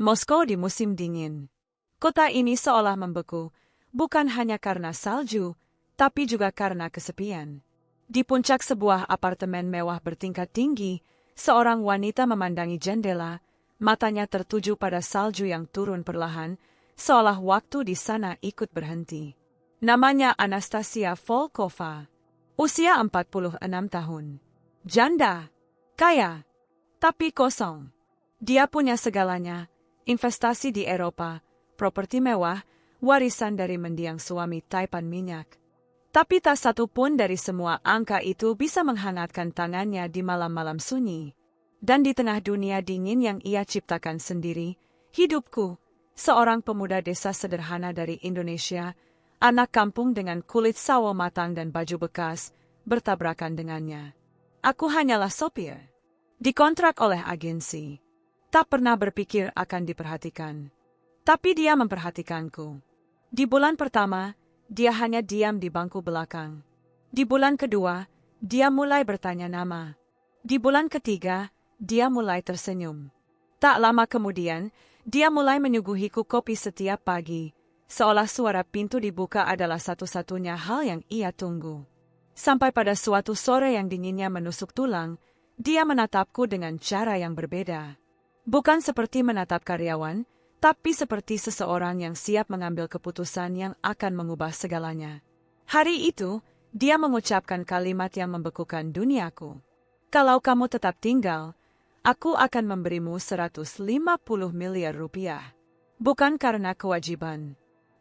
Moskow di musim dingin. Kota ini seolah membeku, bukan hanya karena salju, tapi juga karena kesepian. Di puncak sebuah apartemen mewah bertingkat tinggi, seorang wanita memandangi jendela, matanya tertuju pada salju yang turun perlahan, seolah waktu di sana ikut berhenti. Namanya Anastasia Volkova. Usia 46 tahun. Janda. Kaya. Tapi kosong. Dia punya segalanya, investasi di Eropa, properti mewah, warisan dari mendiang suami taipan minyak. Tapi tak satu pun dari semua angka itu bisa menghangatkan tangannya di malam-malam sunyi. Dan di tengah dunia dingin yang ia ciptakan sendiri, hidupku, seorang pemuda desa sederhana dari Indonesia, anak kampung dengan kulit sawo matang dan baju bekas, bertabrakan dengannya. Aku hanyalah sopir. Dikontrak oleh agensi. Tak pernah berpikir akan diperhatikan. Tapi dia memperhatikanku. Di bulan pertama, dia hanya diam di bangku belakang. Di bulan kedua, dia mulai bertanya nama. Di bulan ketiga, dia mulai tersenyum. Tak lama kemudian, dia mulai menyuguhiku kopi setiap pagi, seolah suara pintu dibuka adalah satu-satunya hal yang ia tunggu. Sampai pada suatu sore yang dinginnya menusuk tulang, dia menatapku dengan cara yang berbeda. Bukan seperti menatap karyawan, tapi seperti seseorang yang siap mengambil keputusan yang akan mengubah segalanya. Hari itu, dia mengucapkan kalimat yang membekukan duniaku. Kalau kamu tetap tinggal, aku akan memberimu 150 miliar rupiah. Bukan karena kewajiban,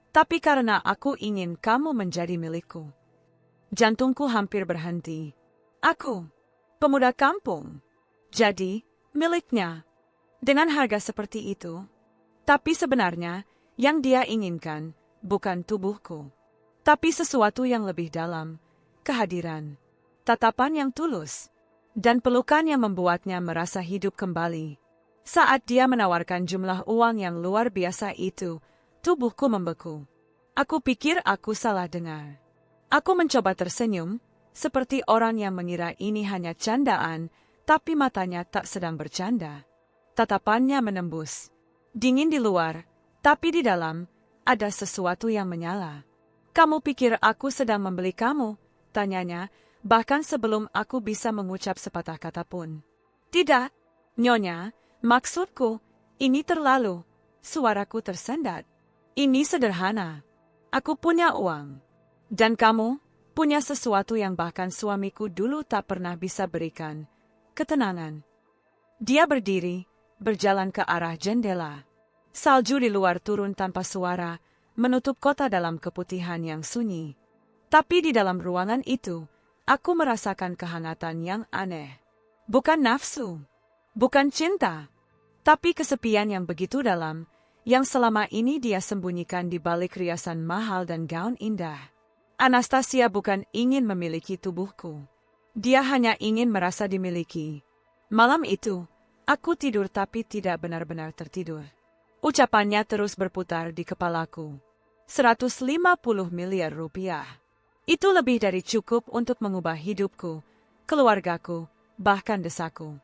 tapi karena aku ingin kamu menjadi milikku. Jantungku hampir berhenti. Aku, pemuda kampung, jadi miliknya. Dengan harga seperti itu. Tapi sebenarnya, yang dia inginkan, bukan tubuhku. Tapi sesuatu yang lebih dalam, kehadiran, tatapan yang tulus, dan pelukan yang membuatnya merasa hidup kembali. Saat dia menawarkan jumlah uang yang luar biasa itu, tubuhku membeku. Aku pikir aku salah dengar. Aku mencoba tersenyum, seperti orang yang mengira ini hanya candaan, tapi matanya tak sedang bercanda. Tatapannya menembus. Dingin di luar, tapi di dalam, ada sesuatu yang menyala. Kamu pikir aku sedang membeli kamu? Tanyanya, bahkan sebelum aku bisa mengucap sepatah kata pun. Tidak, Nyonya, maksudku, ini terlalu. Suaraku tersendat. Ini sederhana. Aku punya uang. Dan kamu, punya sesuatu yang bahkan suamiku dulu tak pernah bisa berikan. Ketenangan. Dia berdiri, berjalan ke arah jendela. Salju di luar turun tanpa suara, menutup kota dalam keputihan yang sunyi. Tapi di dalam ruangan itu, aku merasakan kehangatan yang aneh. Bukan nafsu, bukan cinta, tapi kesepian yang begitu dalam, yang selama ini dia sembunyikan di balik riasan mahal dan gaun indah. Anastasia bukan ingin memiliki tubuhku. Dia hanya ingin merasa dimiliki. Malam itu, aku tidur tapi tidak benar-benar tertidur. Ucapannya terus berputar di kepalaku. 150 miliar rupiah. Itu lebih dari cukup untuk mengubah hidupku, keluargaku, bahkan desaku.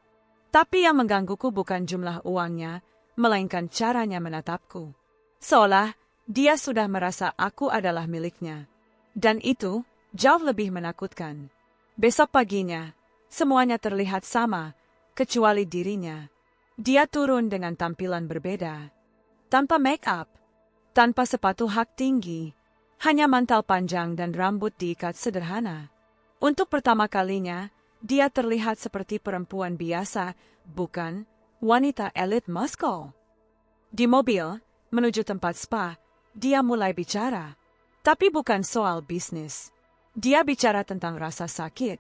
Tapi yang menggangguku bukan jumlah uangnya, melainkan caranya menatapku. Seolah dia sudah merasa aku adalah miliknya. Dan itu jauh lebih menakutkan. Besok paginya, semuanya terlihat sama, kecuali dirinya. Dia turun dengan tampilan berbeda. Tanpa make-up, tanpa sepatu hak tinggi, hanya mantel panjang dan rambut diikat sederhana. Untuk pertama kalinya, dia terlihat seperti perempuan biasa, bukan wanita elit Moskow. Di mobil, menuju tempat spa, dia mulai bicara. Tapi bukan soal bisnis. Dia bicara tentang rasa sakit.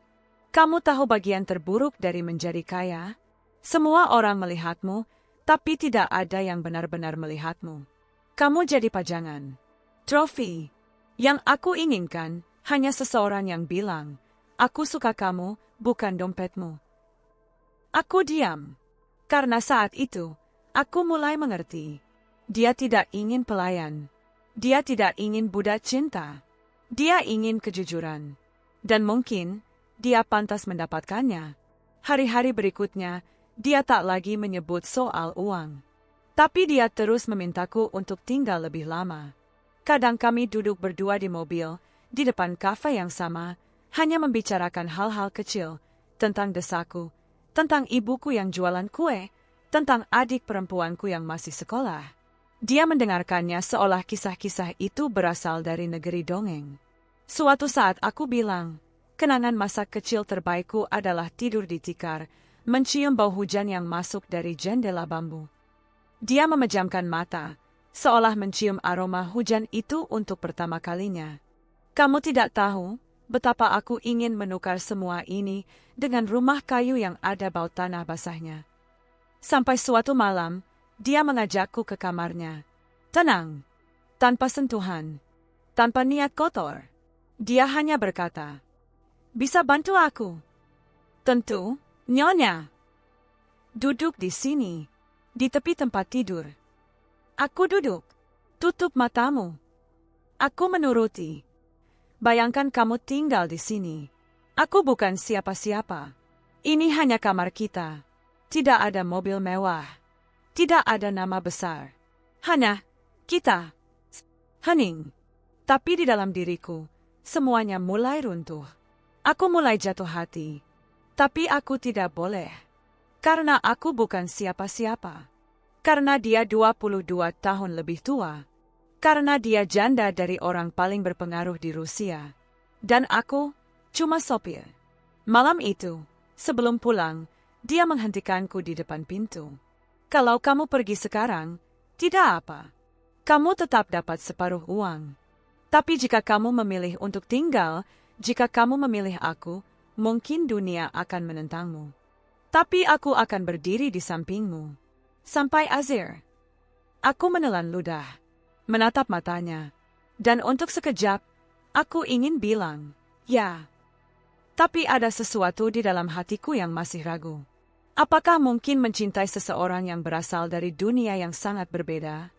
Kamu tahu bagian terburuk dari menjadi kaya? Semua orang melihatmu, tapi tidak ada yang benar-benar melihatmu. Kamu jadi pajangan. Trofi. Yang aku inginkan, hanya seseorang yang bilang, aku suka kamu, bukan dompetmu. Aku diam. Karena saat itu, aku mulai mengerti. Dia tidak ingin pelayan. Dia tidak ingin budak cinta. Dia ingin kejujuran. Dan mungkin, dia pantas mendapatkannya. Hari-hari berikutnya, dia tak lagi menyebut soal uang. Tapi dia terus memintaku untuk tinggal lebih lama. Kadang kami duduk berdua di mobil, di depan kafe yang sama, hanya membicarakan hal-hal kecil, tentang desaku, tentang ibuku yang jualan kue, tentang adik perempuanku yang masih sekolah. Dia mendengarkannya seolah kisah-kisah itu berasal dari negeri dongeng. Suatu saat aku bilang, kenangan masa kecil terbaikku adalah tidur di tikar, mencium bau hujan yang masuk dari jendela bambu. Dia memejamkan mata, seolah mencium aroma hujan itu untuk pertama kalinya. Kamu tidak tahu betapa aku ingin menukar semua ini dengan rumah kayu yang ada bau tanah basahnya. Sampai suatu malam, dia mengajakku ke kamarnya. Tenang, tanpa sentuhan, tanpa niat kotor. Dia hanya berkata, "Bisa bantu aku?" "Tentu, Nyonya." "Duduk di sini, di tepi tempat tidur." Aku duduk. "Tutup matamu." Aku menuruti. "Bayangkan kamu tinggal di sini. Aku bukan siapa-siapa. Ini hanya kamar kita. Tidak ada mobil mewah. Tidak ada nama besar. Hanya kita." Hening. Tapi di dalam diriku, semuanya mulai runtuh. Aku mulai jatuh hati. Tapi aku tidak boleh. Karena aku bukan siapa-siapa. Karena dia 22 tahun lebih tua. Karena dia janda dari orang paling berpengaruh di Rusia. Dan aku cuma sopir. Malam itu, sebelum pulang, dia menghentikanku di depan pintu. "Kalau kamu pergi sekarang, tidak apa. Kamu tetap dapat separuh uang. Tapi jika kamu memilih untuk tinggal, jika kamu memilih aku, mungkin dunia akan menentangmu. Tapi aku akan berdiri di sampingmu. Sampai akhir." Aku menelan ludah, menatap matanya. Dan untuk sekejap, aku ingin bilang, "Ya." Tapi ada sesuatu di dalam hatiku yang masih ragu. Apakah mungkin mencintai seseorang yang berasal dari dunia yang sangat berbeda?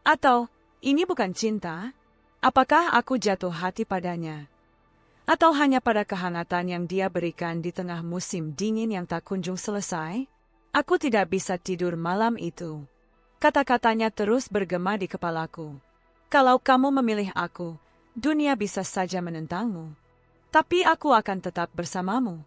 Atau, ini bukan cinta? Apakah aku jatuh hati padanya? Atau hanya pada kehangatan yang dia berikan di tengah musim dingin yang tak kunjung selesai? Aku tidak bisa tidur malam itu. Kata-katanya terus bergema di kepalaku. "Kalau kamu memilih aku, dunia bisa saja menentangmu. Tapi aku akan tetap bersamamu."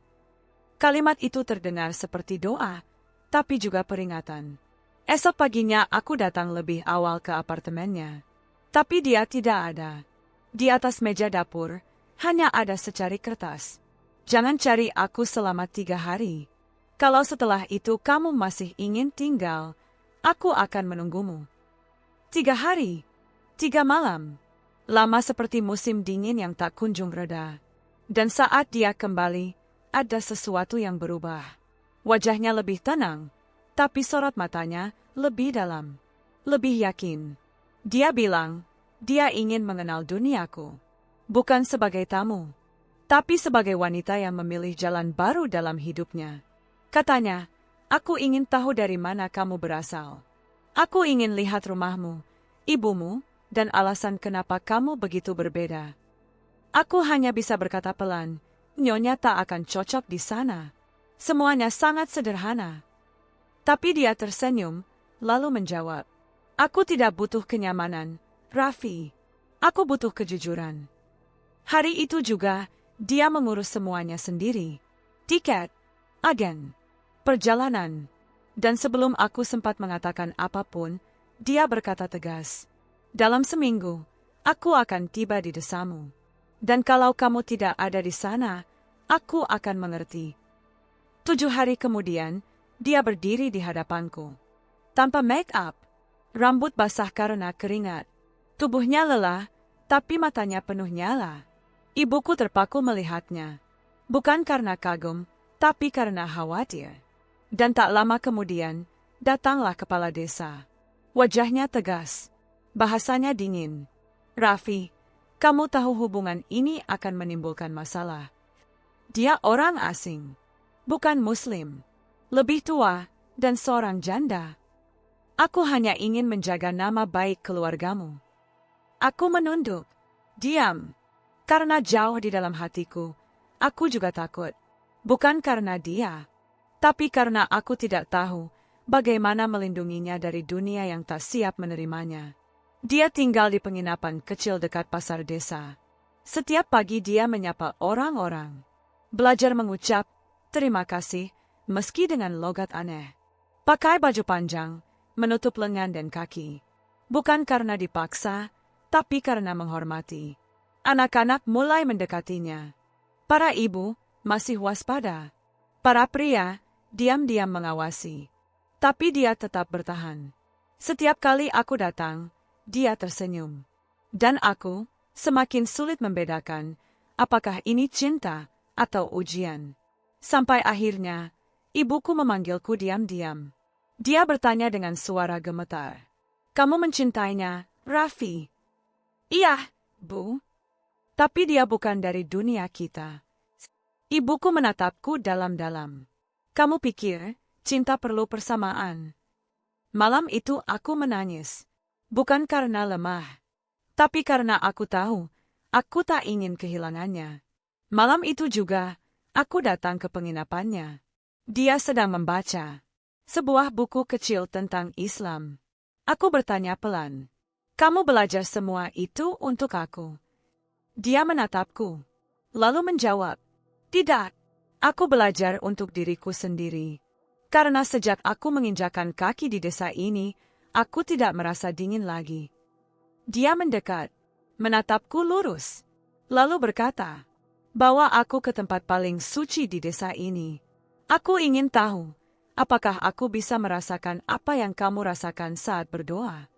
Kalimat itu terdengar seperti doa, tapi juga peringatan. Esok paginya aku datang lebih awal ke apartemennya. Tapi dia tidak ada. Di atas meja dapur, hanya ada secari kertas. "Jangan cari aku selama 3 hari. Kalau setelah itu kamu masih ingin tinggal, aku akan menunggumu." 3 hari, 3 malam. Lama seperti musim dingin yang tak kunjung reda. Dan saat dia kembali, ada sesuatu yang berubah. Wajahnya lebih tenang, tapi sorot matanya lebih dalam, lebih yakin. Dia bilang, dia ingin mengenal duniaku. Bukan sebagai tamu, tapi sebagai wanita yang memilih jalan baru dalam hidupnya. Katanya, "Aku ingin tahu dari mana kamu berasal. Aku ingin lihat rumahmu, ibumu, dan alasan kenapa kamu begitu berbeda." Aku hanya bisa berkata pelan, "Nyonya tak akan cocok di sana. Semuanya sangat sederhana." Tapi dia tersenyum, lalu menjawab, "Aku tidak butuh kenyamanan, Raffi. Aku butuh kejujuran." Hari itu juga, dia mengurus semuanya sendiri. Tiket, agen, perjalanan. Dan sebelum aku sempat mengatakan apapun, dia berkata tegas, "Dalam seminggu, aku akan tiba di desamu. Dan kalau kamu tidak ada di sana, aku akan mengerti." 7 hari kemudian, dia berdiri di hadapanku. Tanpa make up, rambut basah karena keringat. Tubuhnya lelah, tapi matanya penuh nyala. Ibuku terpaku melihatnya. Bukan karena kagum, tapi karena khawatir. Dan tak lama kemudian, datanglah kepala desa. Wajahnya tegas, bahasanya dingin. "Raffi, kamu tahu hubungan ini akan menimbulkan masalah. Dia orang asing, bukan Muslim, lebih tua, dan seorang janda. Aku hanya ingin menjaga nama baik keluargamu." Aku menunduk, diam. Karena jauh di dalam hatiku, aku juga takut. Bukan karena dia, tapi karena aku tidak tahu bagaimana melindunginya dari dunia yang tak siap menerimanya. Dia tinggal di penginapan kecil dekat pasar desa. Setiap pagi dia menyapa orang-orang. Belajar mengucap terima kasih, meski dengan logat aneh. Pakai baju panjang, menutup lengan dan kaki. Bukan karena dipaksa, tapi karena menghormati. Anak-anak mulai mendekatinya. Para ibu masih waspada. Para pria diam-diam mengawasi. Tapi dia tetap bertahan. Setiap kali aku datang, dia tersenyum. Dan aku semakin sulit membedakan apakah ini cinta atau ujian. Sampai akhirnya, ibuku memanggilku diam-diam. Dia bertanya dengan suara gemetar. Kamu mencintainya, Raffi? Iya, Bu. Tapi dia bukan dari dunia kita. Ibuku menatapku dalam-dalam. Kamu pikir cinta perlu persamaan? Malam itu aku menangis. Bukan karena lemah, tapi karena aku tahu, aku tak ingin kehilangannya. Malam itu juga, aku datang ke penginapannya. Dia sedang membaca sebuah buku kecil tentang Islam. Aku bertanya pelan, "Kamu belajar semua itu untuk aku?" Dia menatapku, lalu menjawab, "Tidak, aku belajar untuk diriku sendiri. Karena sejak aku menginjakan kaki di desa ini, aku tidak merasa dingin lagi." Dia mendekat, menatapku lurus, lalu berkata, "Bawa aku ke tempat paling suci di desa ini. Aku ingin tahu, apakah aku bisa merasakan apa yang kamu rasakan saat berdoa."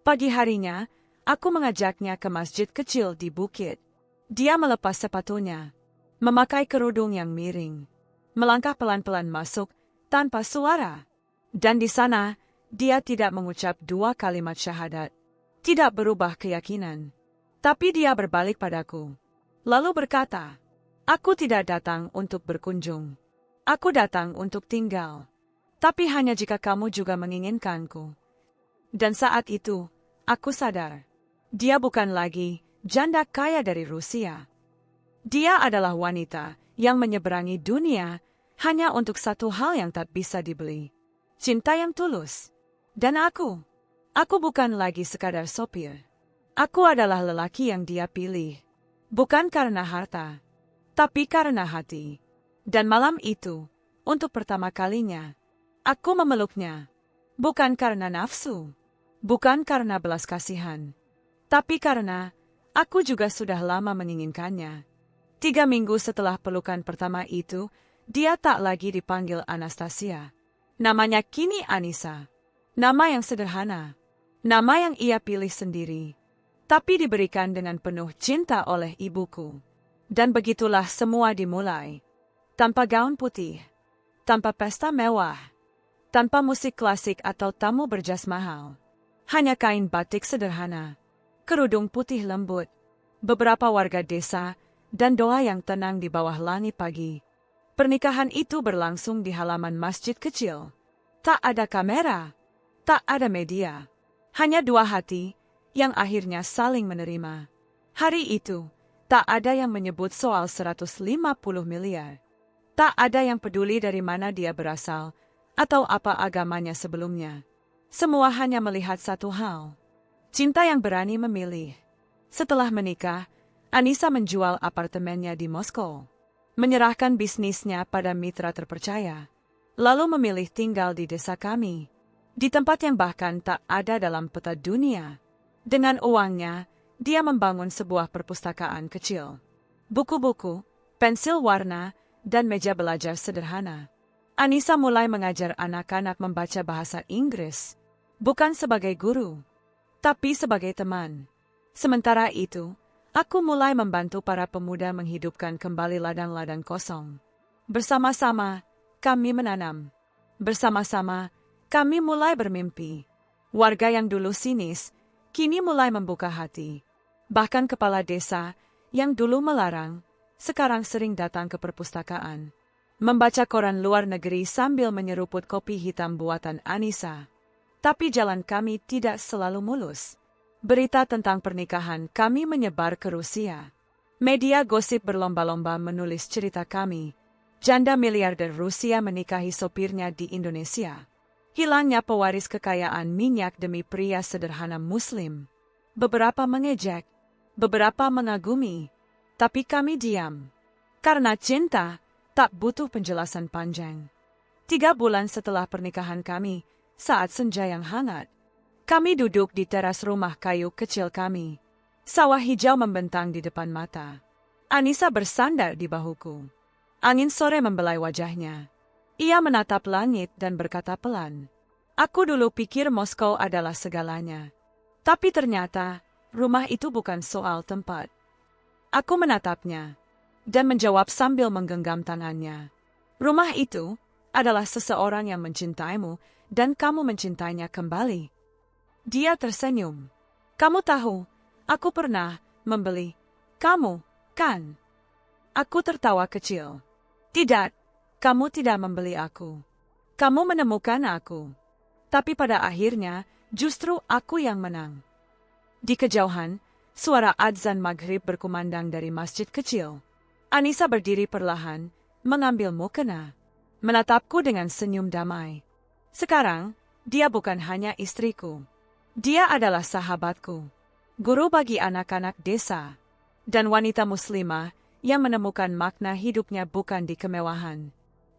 Pagi harinya, aku mengajaknya ke masjid kecil di bukit. Dia melepas sepatunya, memakai kerudung yang miring, melangkah pelan-pelan masuk tanpa suara. Dan di sana, dia tidak mengucap 2 kalimat syahadat, tidak berubah keyakinan. Tapi dia berbalik padaku, lalu berkata, "Aku tidak datang untuk berkunjung. Aku datang untuk tinggal. Tapi hanya jika kamu juga menginginkanku." Dan saat itu, aku sadar, dia bukan lagi janda kaya dari Rusia. Dia adalah wanita yang menyeberangi dunia hanya untuk satu hal yang tak bisa dibeli. Cinta yang tulus. Dan aku bukan lagi sekadar sopir. Aku adalah lelaki yang dia pilih. Bukan karena harta, tapi karena hati. Dan malam itu, untuk pertama kalinya, aku memeluknya. Bukan karena nafsu, bukan karena belas kasihan, tapi karena aku juga sudah lama menginginkannya. 3 minggu setelah pelukan pertama itu, dia tak lagi dipanggil Anastasia. Namanya kini Anissa. Nama yang sederhana. Nama yang ia pilih sendiri. Tapi diberikan dengan penuh cinta oleh ibuku. Dan begitulah semua dimulai. Tanpa gaun putih. Tanpa pesta mewah. Tanpa musik klasik atau tamu berjas mahal. Hanya kain batik sederhana. Kerudung putih lembut. Beberapa warga desa. Dan doa yang tenang di bawah langit pagi. Pernikahan itu berlangsung di halaman masjid kecil. Tak ada kamera, tak ada media. Hanya 2 hati yang akhirnya saling menerima. Hari itu, tak ada yang menyebut soal 150 miliar. Tak ada yang peduli dari mana dia berasal atau apa agamanya sebelumnya. Semua hanya melihat satu hal. Cinta yang berani memilih. Setelah menikah, Anissa menjual apartemennya di Moskow. Menyerahkan bisnisnya pada mitra terpercaya, lalu memilih tinggal di desa kami, di tempat yang bahkan tak ada dalam peta dunia. Dengan uangnya, dia membangun sebuah perpustakaan kecil. Buku-buku, pensil warna, dan meja belajar sederhana. Anissa mulai mengajar anak-anak membaca bahasa Inggris, bukan sebagai guru, tapi sebagai teman. Sementara itu, aku mulai membantu para pemuda menghidupkan kembali ladang-ladang kosong. Bersama-sama, kami menanam. Bersama-sama, kami mulai bermimpi. Warga yang dulu sinis, kini mulai membuka hati. Bahkan kepala desa, yang dulu melarang, sekarang sering datang ke perpustakaan. Membaca koran luar negeri sambil menyeruput kopi hitam buatan Anissa. Tapi jalan kami tidak selalu mulus. Berita tentang pernikahan kami menyebar ke Rusia. Media gosip berlomba-lomba menulis cerita kami. Janda miliarder Rusia menikahi sopirnya di Indonesia. Hilangnya pewaris kekayaan minyak demi pria sederhana Muslim. Beberapa mengejek, beberapa mengagumi, tapi kami diam. Karena cinta tak butuh penjelasan panjang. 3 bulan setelah pernikahan kami, saat senja yang hangat, kami duduk di teras rumah kayu kecil kami. Sawah hijau membentang di depan mata. Anissa bersandar di bahuku. Angin sore membelai wajahnya. Ia menatap langit dan berkata pelan, "Aku dulu pikir Moskow adalah segalanya. Tapi ternyata, rumah itu bukan soal tempat." Aku menatapnya dan menjawab sambil menggenggam tangannya. "Rumah itu adalah seseorang yang mencintaimu dan kamu mencintainya kembali." Dia tersenyum. "Kamu tahu, aku pernah membeli kamu, kan?" Aku tertawa kecil. "Tidak, kamu tidak membeli aku. Kamu menemukan aku. Tapi pada akhirnya, justru aku yang menang." Di kejauhan, suara adzan maghrib berkumandang dari masjid kecil. Anissa berdiri perlahan, mengambil mukena, menatapku dengan senyum damai. Sekarang, dia bukan hanya istriku. Dia adalah sahabatku, guru bagi anak-anak desa, dan wanita muslimah yang menemukan makna hidupnya bukan di kemewahan,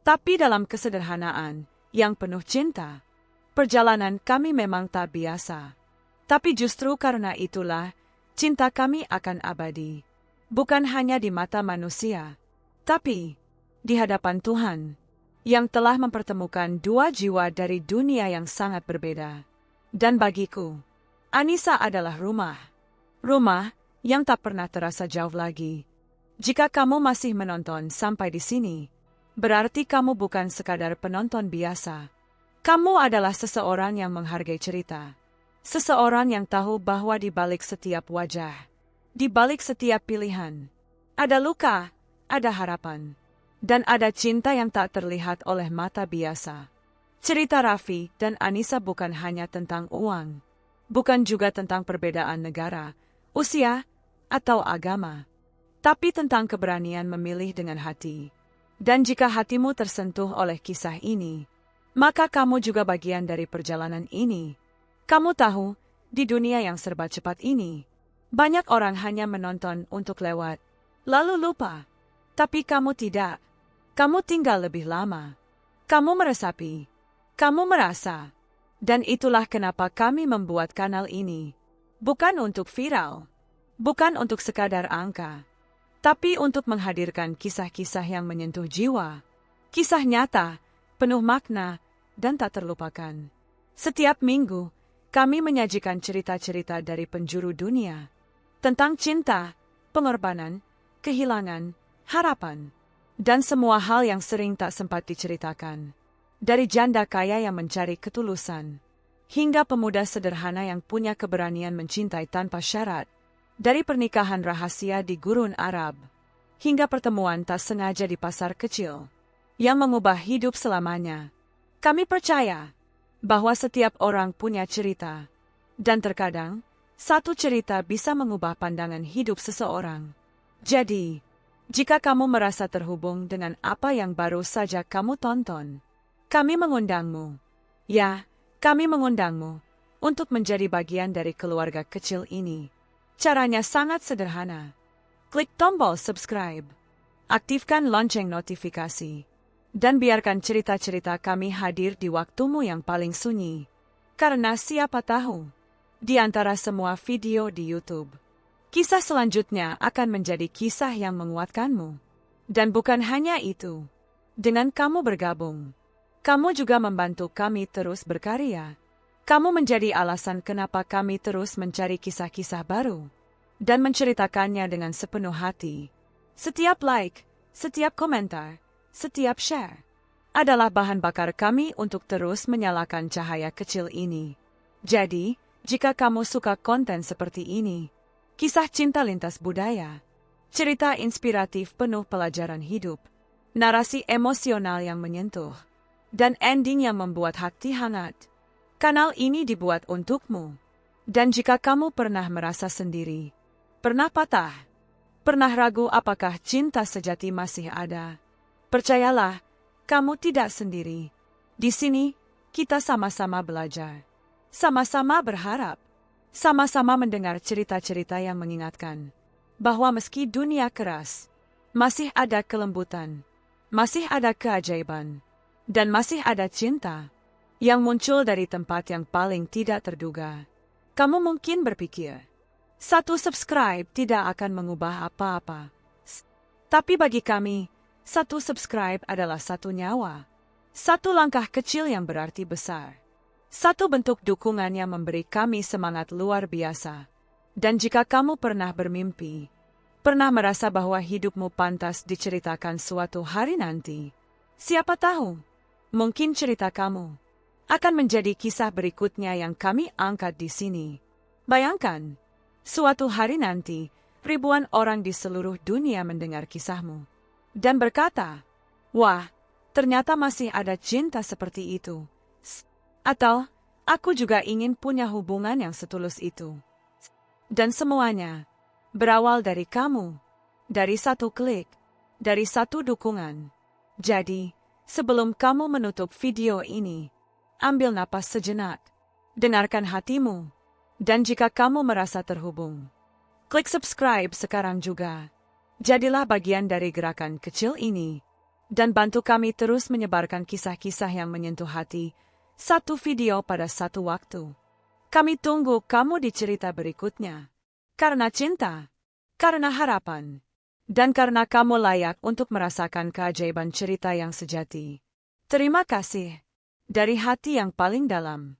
tapi dalam kesederhanaan yang penuh cinta. Perjalanan kami memang tak biasa, tapi justru karena itulah cinta kami akan abadi, bukan hanya di mata manusia, tapi di hadapan Tuhan, yang telah mempertemukan 2 jiwa dari dunia yang sangat berbeda. Dan bagiku, Anissa adalah rumah. Rumah yang tak pernah terasa jauh lagi. Jika kamu masih menonton sampai di sini, berarti kamu bukan sekadar penonton biasa. Kamu adalah seseorang yang menghargai cerita. Seseorang yang tahu bahwa di balik setiap wajah, di balik setiap pilihan, ada luka, ada harapan, dan ada cinta yang tak terlihat oleh mata biasa. Cerita Raffi dan Anissa bukan hanya tentang uang, bukan juga tentang perbedaan negara, usia, atau agama, tapi tentang keberanian memilih dengan hati. Dan jika hatimu tersentuh oleh kisah ini, maka kamu juga bagian dari perjalanan ini. Kamu tahu, di dunia yang serba cepat ini, banyak orang hanya menonton untuk lewat, lalu lupa. Tapi kamu tidak. Kamu tinggal lebih lama. Kamu meresapi. Kamu merasa. Dan itulah kenapa kami membuat kanal ini. Bukan untuk viral. Bukan untuk sekadar angka. Tapi untuk menghadirkan kisah-kisah yang menyentuh jiwa. Kisah nyata, penuh makna, dan tak terlupakan. Setiap minggu, kami menyajikan cerita-cerita dari penjuru dunia. Tentang cinta, pengorbanan, kehilangan, harapan, dan semua hal yang sering tak sempat diceritakan. Dari janda kaya yang mencari ketulusan, hingga pemuda sederhana yang punya keberanian mencintai tanpa syarat. Dari pernikahan rahasia di gurun Arab, hingga pertemuan tak sengaja di pasar kecil, yang mengubah hidup selamanya. Kami percaya bahwa setiap orang punya cerita, dan terkadang, satu cerita bisa mengubah pandangan hidup seseorang. Jadi, jika kamu merasa terhubung dengan apa yang baru saja kamu tonton, kami mengundangmu. Ya, kami mengundangmu untuk menjadi bagian dari keluarga kecil ini. Caranya sangat sederhana. Klik tombol subscribe, aktifkan lonceng notifikasi, dan biarkan cerita-cerita kami hadir di waktumu yang paling sunyi. Karena siapa tahu, di antara semua video di YouTube, kisah selanjutnya akan menjadi kisah yang menguatkanmu. Dan bukan hanya itu, dengan kamu bergabung, kamu juga membantu kami terus berkarya. Kamu menjadi alasan kenapa kami terus mencari kisah-kisah baru dan menceritakannya dengan sepenuh hati. Setiap like, setiap komentar, setiap share adalah bahan bakar kami untuk terus menyalakan cahaya kecil ini. Jadi, jika kamu suka konten seperti ini, kisah cinta lintas budaya, cerita inspiratif penuh pelajaran hidup, narasi emosional yang menyentuh, dan ending yang membuat hati hangat, kanal ini dibuat untukmu. Dan jika kamu pernah merasa sendiri, pernah patah, pernah ragu apakah cinta sejati masih ada, percayalah, kamu tidak sendiri. Di sini, Kita sama-sama belajar, sama-sama berharap, sama-sama mendengar cerita-cerita yang mengingatkan bahwa meski dunia keras, masih ada kelembutan, masih ada keajaiban, dan masih ada cinta yang muncul dari tempat yang paling tidak terduga. Kamu mungkin berpikir, satu subscribe tidak akan mengubah apa-apa. Tapi bagi kami, satu subscribe adalah satu nyawa. Satu langkah kecil yang berarti besar. Satu bentuk dukungan yang memberi kami semangat luar biasa. Dan jika kamu pernah bermimpi, pernah merasa bahwa hidupmu pantas diceritakan suatu hari nanti, siapa tahu, mungkin cerita kamu akan menjadi kisah berikutnya yang kami angkat di sini. Bayangkan, suatu hari nanti, ribuan orang di seluruh dunia mendengar kisahmu dan berkata, "Wah, ternyata masih ada cinta seperti itu." Atau, "Aku juga ingin punya hubungan yang setulus itu." Dan semuanya berawal dari kamu, dari satu klik, dari satu dukungan. Jadi, sebelum kamu menutup video ini, ambil napas sejenak, dengarkan hatimu, dan jika kamu merasa terhubung, klik subscribe sekarang juga. Jadilah bagian dari gerakan kecil ini, dan bantu kami terus menyebarkan kisah-kisah yang menyentuh hati, satu video pada satu waktu. Kami tunggu kamu di cerita berikutnya. Karena cinta, karena harapan, dan karena kamu layak untuk merasakan keajaiban cerita yang sejati. Terima kasih dari hati yang paling dalam.